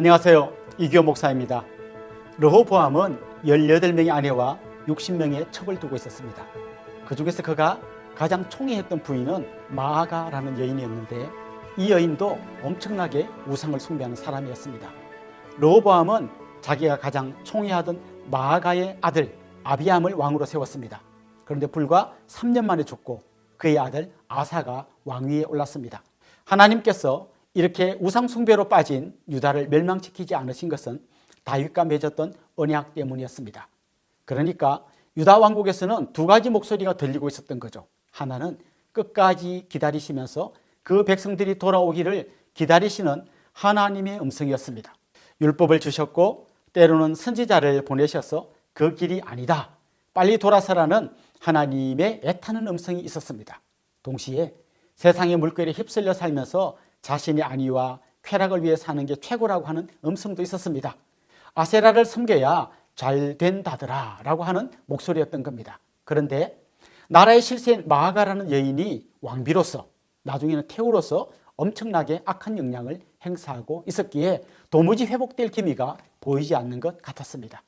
안녕하세요. 이규호 목사입니다. 르호보암은 18명의 아내와 60명의 첩을 두고 있었습니다. 그 중에서 그가 가장 총애했던 부인은 마아가라는 여인이었는데 이 여인도 엄청나게 우상을 숭배하는 사람이었습니다. 르호보암은 자기가 가장 총애하던 마아가의 아들 아비암을 왕으로 세웠습니다. 그런데 불과 3년 만에 죽고 그의 아들 아사가 왕위에 올랐습니다. 하나님께서 이렇게 우상 숭배로 빠진 유다를 멸망시키지 않으신 것은 다윗과 맺었던 언약 때문이었습니다. 그러니까 유다 왕국에서는 두 가지 목소리가 들리고 있었던 거죠. 하나는 끝까지 기다리시면서 그 백성들이 돌아오기를 기다리시는 하나님의 음성이었습니다. 율법을 주셨고 때로는 선지자를 보내셔서 그 길이 아니다, 빨리 돌아서라는 하나님의 애타는 음성이 있었습니다. 동시에 세상의 물결에 휩쓸려 살면서 자신의 안위와 쾌락을 위해 사는 게 최고라고 하는 음성도 있었습니다. 아세라를 섬겨야 잘 된다더라 라고 하는 목소리였던 겁니다. 그런데 나라의 실세인 마아가라는 여인이 왕비로서 나중에는 태우로서 엄청나게 악한 영향을 행사하고 있었기에 도무지 회복될 기미가 보이지 않는 것 같았습니다.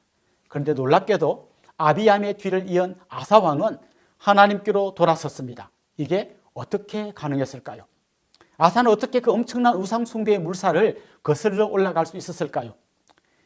그런데 놀랍게도 아비암의 뒤를 이은 아사왕은 하나님께로 돌아섰습니다. 이게 어떻게 가능했을까요? 아사는 어떻게 그 엄청난 우상 숭배의 물살을 거슬러 올라갈 수 있었을까요?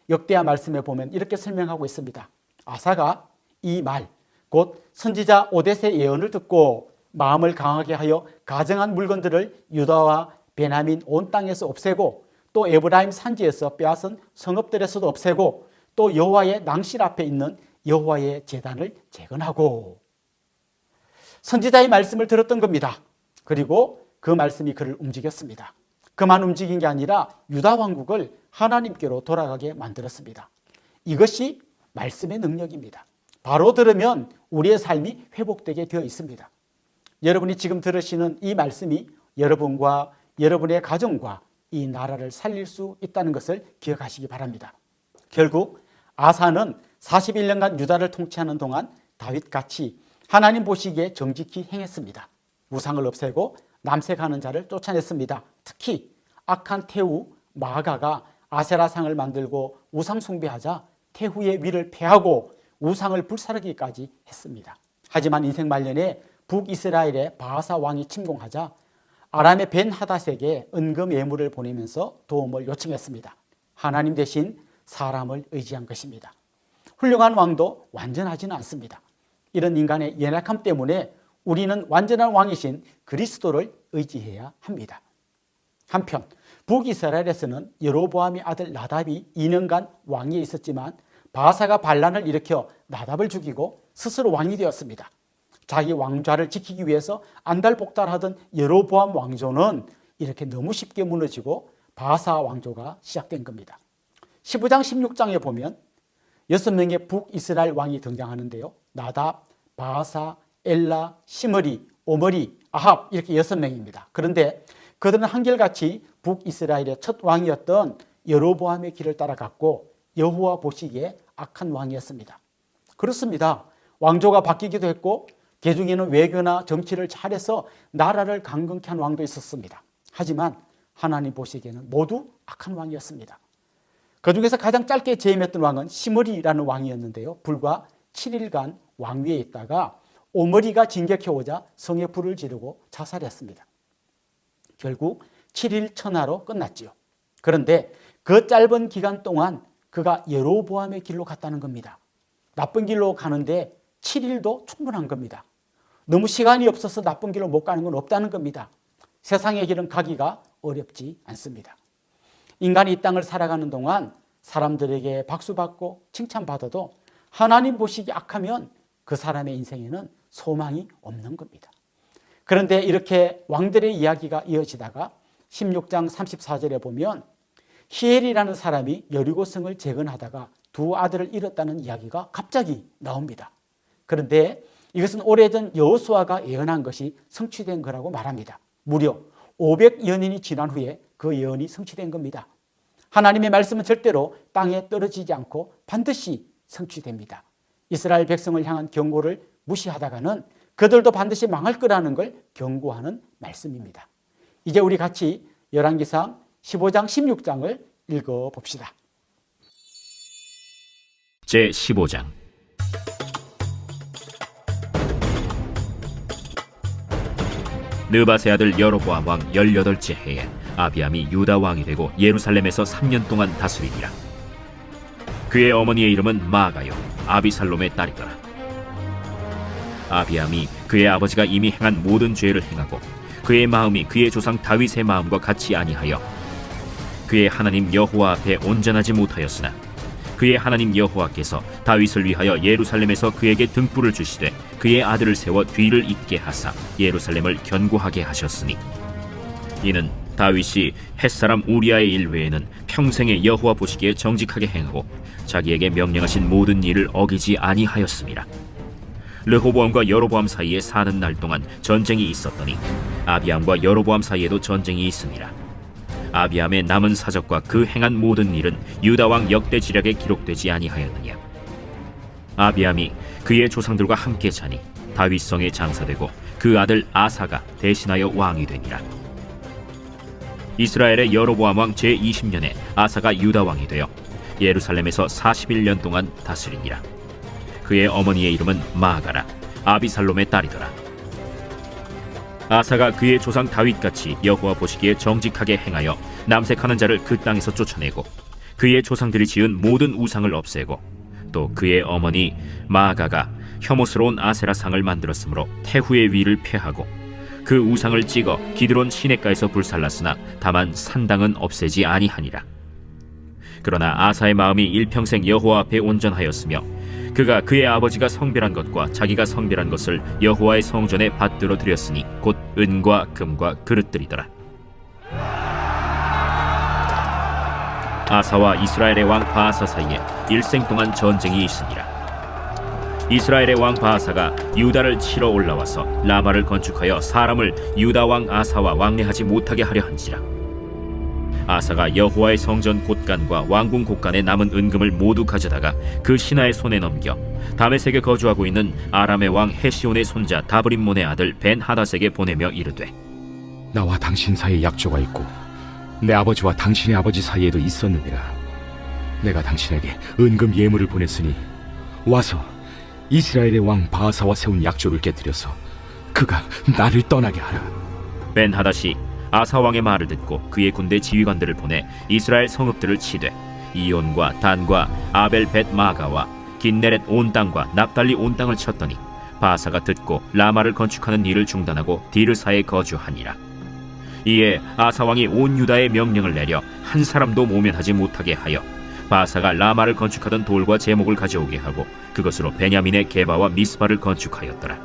역대하 말씀에 보면 이렇게 설명하고 있습니다. 아사가 이 말, 곧 선지자 오뎃의 예언을 듣고 마음을 강하게 하여 가정한 물건들을 유다와 베냐민 온 땅에서 없애고 또 에브라임 산지에서 빼앗은 성읍들에서도 없애고 또 여호와의 낭실 앞에 있는 여호와의 제단을 재건하고, 선지자의 말씀을 들었던 겁니다. 그리고 그 말씀이 그를 움직였습니다. 그만 움직인 게 아니라 유다 왕국을 하나님께로 돌아가게 만들었습니다. 이것이 말씀의 능력입니다. 바로 들으면 우리의 삶이 회복되게 되어 있습니다. 여러분이 지금 들으시는 이 말씀이 여러분과 여러분의 가정과 이 나라를 살릴 수 있다는 것을 기억하시기 바랍니다. 결국 아사는 41년간 유다를 통치하는 동안 다윗같이 하나님 보시기에 정직히 행했습니다. 우상을 없애고 남색하는 자를 쫓아냈습니다. 특히 악한 태후 마아가가 아세라상을 만들고 우상 숭배하자 태후의 위를 패하고 우상을 불사르기까지 했습니다. 하지만 인생 말년에 북이스라엘의 바하사 왕이 침공하자 아람의 벤하닷에게 은금 예물을 보내면서 도움을 요청했습니다. 하나님 대신 사람을 의지한 것입니다. 훌륭한 왕도 완전하지는 않습니다. 이런 인간의 연약함 때문에 우리는 완전한 왕이신 그리스도를 의지해야 합니다. 한편 북이스라엘에서는 여로보암의 아들 나답이 2년간 왕위에 있었지만 바사가 반란을 일으켜 나답을 죽이고 스스로 왕이 되었습니다. 자기 왕좌를 지키기 위해서 안달복달하던 여로보암 왕조는 이렇게 너무 쉽게 무너지고 바사 왕조가 시작된 겁니다. 15장 16장에 보면 6명의 북이스라엘 왕이 등장하는데요. 나답, 바사, 엘라, 시므리, 오므리, 아합, 이렇게 6명입니다. 그런데 그들은 한결같이 북이스라엘의 첫 왕이었던 여로보암의 길을 따라갔고 여호와 보시기에 악한 왕이었습니다. 그렇습니다. 왕조가 바뀌기도 했고 개중에는 외교나 정치를 잘해서 나라를 강건케 한 왕도 있었습니다. 하지만 하나님 보시기에는 모두 악한 왕이었습니다. 그중에서 가장 짧게 재임했던 왕은 시므리라는 왕이었는데요. 불과 7일간 왕위에 있다가 오므리가 진격해오자 성에 불을 지르고 자살했습니다. 결국 7일 천하로 끝났지요. 그런데 그 짧은 기간 동안 그가 여로보암의 길로 갔다는 겁니다. 나쁜 길로 가는데 7일도 충분한 겁니다. 너무 시간이 없어서 나쁜 길로 못 가는 건 없다는 겁니다. 세상의 길은 가기가 어렵지 않습니다. 인간이 이 땅을 살아가는 동안 사람들에게 박수받고 칭찬받아도 하나님 보시기 악하면 그 사람의 인생에는 소망이 없는 겁니다. 그런데 이렇게 왕들의 이야기가 이어지다가 16장 34절에 보면 히엘이라는 사람이 여리고성을 재건하다가 두 아들을 잃었다는 이야기가 갑자기 나옵니다. 그런데 이것은 오래전 여호수아가 예언한 것이 성취된 거라고 말합니다. 무려 500년이 지난 후에 그 예언이 성취된 겁니다. 하나님의 말씀은 절대로 땅에 떨어지지 않고 반드시 성취됩니다. 이스라엘 백성을 향한 경고를 무시하다가는 그들도 반드시 망할 거라는 걸 경고하는 말씀입니다. 이제 우리 같이 열왕기상 15장 16장을 읽어봅시다. 제15장. 느밧의 아들 여로보암 왕 18째 해에 아비암이 유다 왕이 되고 예루살렘에서 3년 동안 다스리니라. 그의 어머니의 이름은 마아가요 아비살롬의 딸이더라. 아비암이 그의 아버지가 이미 행한 모든 죄를 행하고 그의 마음이 그의 조상 다윗의 마음과 같이 아니하여 그의 하나님 여호와 앞에 온전하지 못하였으나 그의 하나님 여호와께서 다윗을 위하여 예루살렘에서 그에게 등불을 주시되 그의 아들을 세워 뒤를 잇게 하사 예루살렘을 견고하게 하셨으니 이는 다윗이 햇사람 우리아의 일 외에는 평생에 여호와 보시기에 정직하게 행하고 자기에게 명령하신 모든 일을 어기지 아니하였음이라. 르호보암과 여로보암 사이에 사는 날 동안 전쟁이 있었더니 아비암과 여로보암 사이에도 전쟁이 있음이라. 아비암의 남은 사적과 그 행한 모든 일은 유다 왕 역대 지략에 기록되지 아니하였느냐. 아비암이 그의 조상들과 함께 자니 다윗성에 장사되고 그 아들 아사가 대신하여 왕이 되니라. 이스라엘의 여로보암 왕 제20년에 아사가 유다 왕이 되어 예루살렘에서 41년 동안 다스리니라. 그의 어머니의 이름은 마아가라 아비살롬의 딸이더라. 아사가 그의 조상 다윗같이 여호와 보시기에 정직하게 행하여 남색하는 자를 그 땅에서 쫓아내고 그의 조상들이 지은 모든 우상을 없애고 또 그의 어머니 마아가가 혐오스러운 아세라 상을 만들었으므로 태후의 위를 폐하고 그 우상을 찍어 기드론 시냇가에서 불살랐으나 다만 산당은 없애지 아니하니라. 그러나 아사의 마음이 일평생 여호와 앞에 온전하였으며 그가 그의 아버지가 성별한 것과 자기가 성별한 것을 여호와의 성전에 받들어 드렸으니 곧 은과 금과 그릇들이더라. 아사와 이스라엘의 왕 바아사 사이에 일생 동안 전쟁이 있으니라. 이스라엘의 왕 바아사가 유다를 치러 올라와서 라마를 건축하여 사람을 유다 왕 아사와 왕래하지 못하게 하려 한지라. 아사가 여호와의 성전 곳간과 왕궁 곳간에 남은 은금을 모두 가져다가 그 신하의 손에 넘겨 다메섹에 거주하고 있는 아람의 왕 헤시온의 손자 다브림몬의 아들 벤하닷에게 보내며 이르되 나와 당신 사이에 약조가 있고 내 아버지와 당신의 아버지 사이에도 있었느니라. 내가 당신에게 은금 예물을 보냈으니 와서 이스라엘의 왕 바아사와 세운 약조를 깨뜨려서 그가 나를 떠나게 하라. 벤하닷이 아사 왕의 말을 듣고 그의 군대 지휘관들을 보내 이스라엘 성읍들을 치되 이온과 단과 아벨 벳 마가와 긴네렛 온 땅과 납달리 온 땅을 쳤더니 바아사가 듣고 라마를 건축하는 일을 중단하고 디르사에 거주하니라. 이에 아사 왕이 온 유다에 명령을 내려 한 사람도 모면하지 못하게 하여 바아사가 라마를 건축하던 돌과 제목을 가져오게 하고 그것으로 베냐민의 게바와 미스바를 건축하였더라.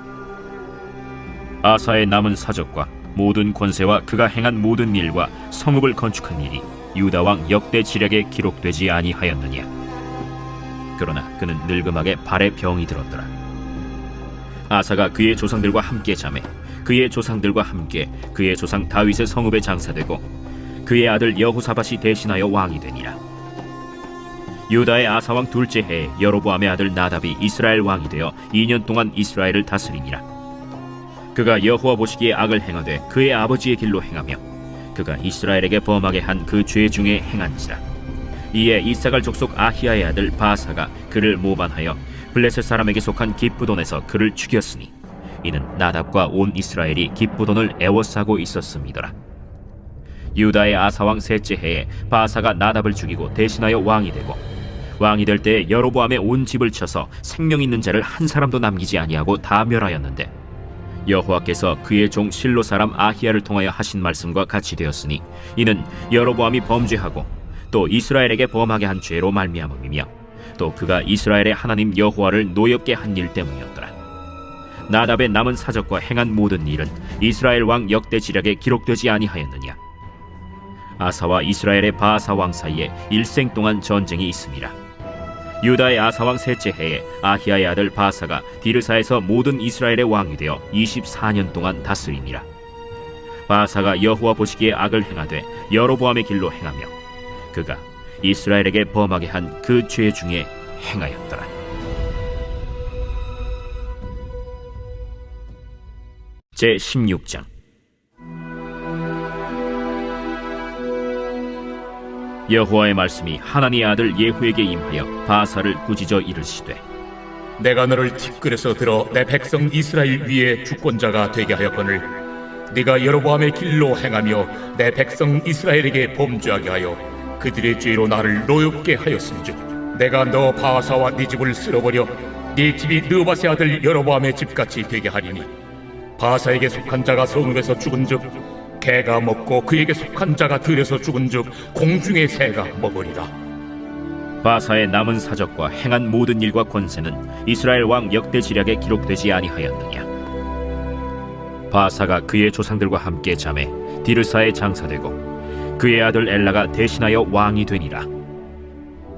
아사의 남은 사적과 모든 권세와 그가 행한 모든 일과 성읍을 건축한 일이 유다 왕 역대 지략에 기록되지 아니하였느냐. 그러나 그는 늙음하게 발에 병이 들었더라. 아사가 그의 조상들과 함께 잠에 그의 조상들과 함께 그의 조상 다윗의 성읍에 장사되고 그의 아들 여호사밧이 대신하여 왕이 되니라. 유다의 아사 왕 둘째 해에 여로보암의 아들 나답이 이스라엘 왕이 되어 2년 동안 이스라엘을 다스리니라. 그가 여호와 보시기에 악을 행하되 그의 아버지의 길로 행하며 그가 이스라엘에게 범하게 한 그 죄 중에 행한지라. 이에 이사갈 족속 아히야의 아들 바아사가 그를 모반하여 블레셋 사람에게 속한 기브돈에서 그를 죽였으니 이는 나답과 온 이스라엘이 기브돈을 애워싸고 있었음이더라. 유다의 아사 왕 셋째 해에 바아사가 나답을 죽이고 대신하여 왕이 되고 왕이 될 때에 여로보암의 온 집을 쳐서 생명 있는 자를 한 사람도 남기지 아니하고 다 멸하였는데 여호와께서 그의 종 실로 사람 아히야를 통하여 하신 말씀과 같이 되었으니 이는 여로보암이 범죄하고 또 이스라엘에게 범하게 한 죄로 말미암음이며 또 그가 이스라엘의 하나님 여호와를 노엽게 한 일 때문이었더라. 나답의 남은 사적과 행한 모든 일은 이스라엘 왕 역대 지략에 기록되지 아니하였느냐. 아사와 이스라엘의 바아사 왕 사이에 일생 동안 전쟁이 있음이라. 유다의 아사 왕 셋째 해에 아히야의 아들 바아사가 디르사에서 모든 이스라엘의 왕이 되어 24년 동안 다스리니라. 바아사가 여호와 보시기에 악을 행하되 여로보암의 길로 행하며 그가 이스라엘에게 범하게 한 그 죄 중에 행하였더라. 제16장. 여호와의 말씀이 하나니의 아들 예후에게 임하여 바사를 꾸짖어 이르시되 내가 너를 티끌에서 들어 내 백성 이스라엘 위에 주권자가 되게 하였거늘 네가 여로보암의 길로 행하며 내 백성 이스라엘에게 범죄하게 하여 그들의 죄로 나를 노엽게 하였음즉 내가 너 바사와 네 집을 쓸어버려 네 집이 느바세 아들 여로보암의 집같이 되게 하리니 바사에게 속한 자가 성읍에서 죽은즉 개가 먹고 그에게 속한 자가 들에서 죽은즉 공중의 새가 먹으리라. 바사의 남은 사적과 행한 모든 일과 권세는 이스라엘 왕 역대 지략에 기록되지 아니하였느냐. 바사가 그의 조상들과 함께 잠에 디르사에 장사되고 그의 아들 엘라가 대신하여 왕이 되니라.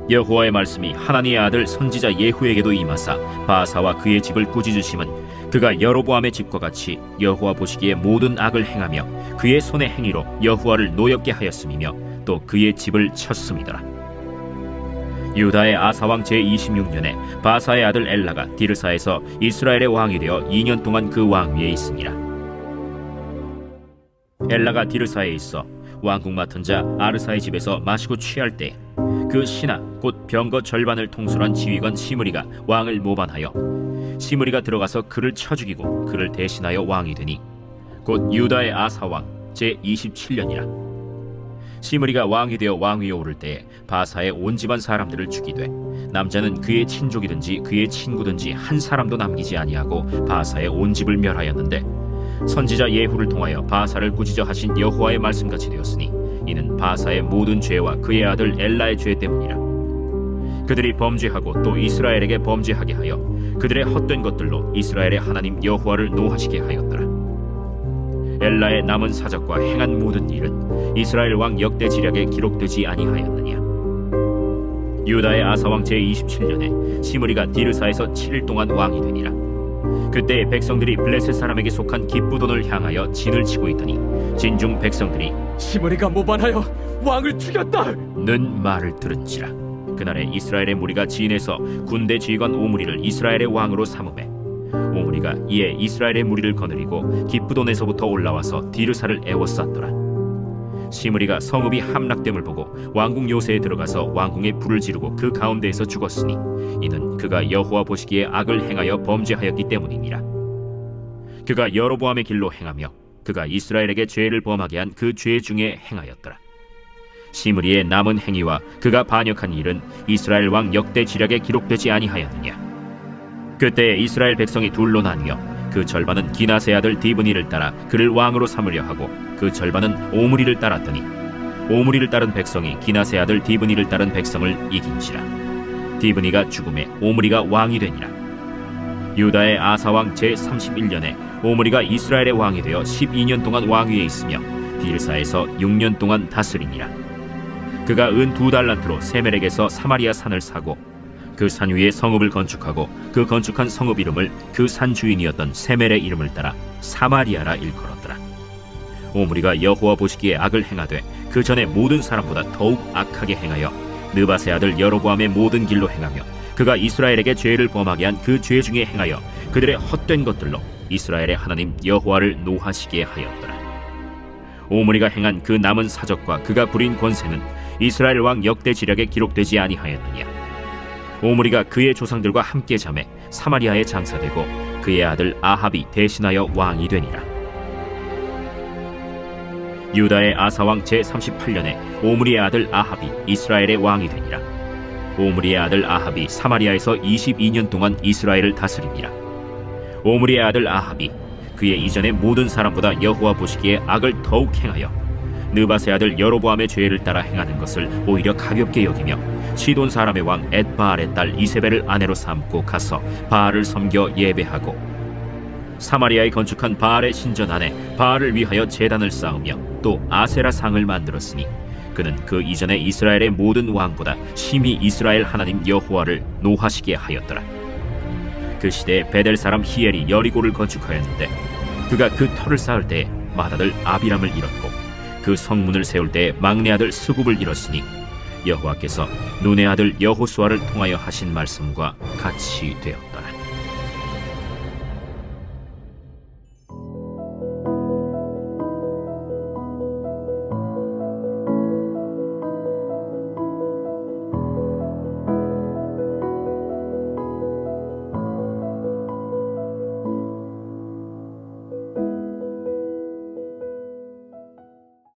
여호와의 말씀이 하나니의 아들 선지자 예후에게도 임하사 바사와 그의 집을 꾸짖으심은 그가 여로보암의 집과 같이 여호와 보시기에 모든 악을 행하며 그의 손의 행위로 여호와를 노엽게 하였음이며 또 그의 집을 쳤음이더라. 유다의 아사왕 제26년에 바사의 아들 엘라가 디르사에서 이스라엘의 왕이 되어 2년 동안 그 왕위에 있으니라. 엘라가 디르사에 있어 왕궁 맡은 자 아르사의 집에서 마시고 취할 때 그 신하 곧 병거 절반을 통솔한 지휘관 시므리가 왕을 모반하여 시므리가 들어가서 그를 쳐 죽이고 그를 대신하여 왕이 되니 곧 유다의 아사왕 제27년이라. 시므리가 왕이 되어 왕위에 오를 때에 바사의 온 집안 사람들을 죽이되 남자는 그의 친족이든지 그의 친구든지 한 사람도 남기지 아니하고 바사의 온 집을 멸하였는데 선지자 예후를 통하여 바사를 꾸짖어 하신 여호와의 말씀같이 되었으니 이는 바사의 모든 죄와 그의 아들 엘라의 죄 때문이라. 그들이 범죄하고 또 이스라엘에게 범죄하게 하여 그들의 헛된 것들로 이스라엘의 하나님 여호와를 노하시게 하였더라. 엘라의 남은 사적과 행한 모든 일은 이스라엘 왕 역대 지략에 기록되지 아니하였느냐. 유다의 아사왕 제27년에 시므리가 디르사에서 7일 동안 왕이 되니라. 그때 백성들이 블레셋 사람에게 속한 기쁘돈을 향하여 진을 치고 있더니 진중 백성들이 시므리가 모반하여 왕을 죽였다 는 말을 들은지라. 그날에 이스라엘의 무리가 진에서 군대 지휘관 오므리를 이스라엘의 왕으로 삼음해 오므리가 이에 이스라엘의 무리를 거느리고 기쁘돈에서부터 올라와서 디르사를 애워쌌더라. 시므리가 성읍이 함락됨을 보고 왕궁 요새에 들어가서 왕궁에 불을 지르고 그 가운데에서 죽었으니 이는 그가 여호와 보시기에 악을 행하여 범죄하였기 때문이니라. 그가 여로보암의 길로 행하며 그가 이스라엘에게 죄를 범하게 한 그 죄 중에 행하였더라. 시므리의 남은 행위와 그가 반역한 일은 이스라엘 왕 역대 지략에 기록되지 아니하였느냐. 그때 이스라엘 백성이 둘로 나뉘어 그 절반은 기나세 아들 디브니를 따라 그를 왕으로 삼으려 하고 그 절반은 오므리를 따랐더니 오므리를 따른 백성이 기나세 아들 디브니를 따른 백성을 이긴지라. 디브니가 죽음에 오므리가 왕이 되니라. 유다의 아사왕 제31년에 오므리가 이스라엘의 왕이 되어 12년 동안 왕위에 있으며 디르사에서 6년 동안 다스리니라. 그가 은 2달란트로 세멜에게서 사마리아 산을 사고 그 산 위에 성읍을 건축하고 그 건축한 성읍 이름을 그 산 주인이었던 세멜의 이름을 따라 사마리아라 일컬었더라. 오므리가 여호와 보시기에 악을 행하되 그 전에 모든 사람보다 더욱 악하게 행하여 느바세 아들 여로보암의 모든 길로 행하며 그가 이스라엘에게 죄를 범하게 한 그 죄 중에 행하여 그들의 헛된 것들로 이스라엘의 하나님 여호와를 노하시게 하였더라. 오므리가 행한 그 남은 사적과 그가 부린 권세는 이스라엘 왕 역대 지략에 기록되지 아니하였느냐. 오므리가 그의 조상들과 함께 잠에 사마리아에 장사되고 그의 아들 아합이 대신하여 왕이 되니라. 유다의 아사왕 제38년에 오므리의 아들 아합이 이스라엘의 왕이 되니라. 오므리의 아들 아합이 사마리아에서 22년 동안 이스라엘을 다스리니라. 오므리의 아들 아합이 그의 이전의 모든 사람보다 여호와 보시기에 악을 더욱 행하여 느바세 아들 여로보암의 죄를 따라 행하는 것을 오히려 가볍게 여기며 시돈 사람의 왕 엣바알의 딸 이세벨을 아내로 삼고 가서 바알을 섬겨 예배하고 사마리아에 건축한 바알의 신전 안에 바알을 위하여 제단을 쌓으며 또 아세라 상을 만들었으니 그는 그 이전에 이스라엘의 모든 왕보다 심히 이스라엘 하나님 여호와를 노하시게 하였더라. 그 시대에 베델 사람 히엘이 여리고를 건축하였는데 그가 그 터를 쌓을 때에 맏아들 아비람을 잃었고 그 성문을 세울 때에 막내 아들 스굽을 잃었으니 여호와께서 눈의 아들 여호수아를 통하여 하신 말씀과 같이 되었다.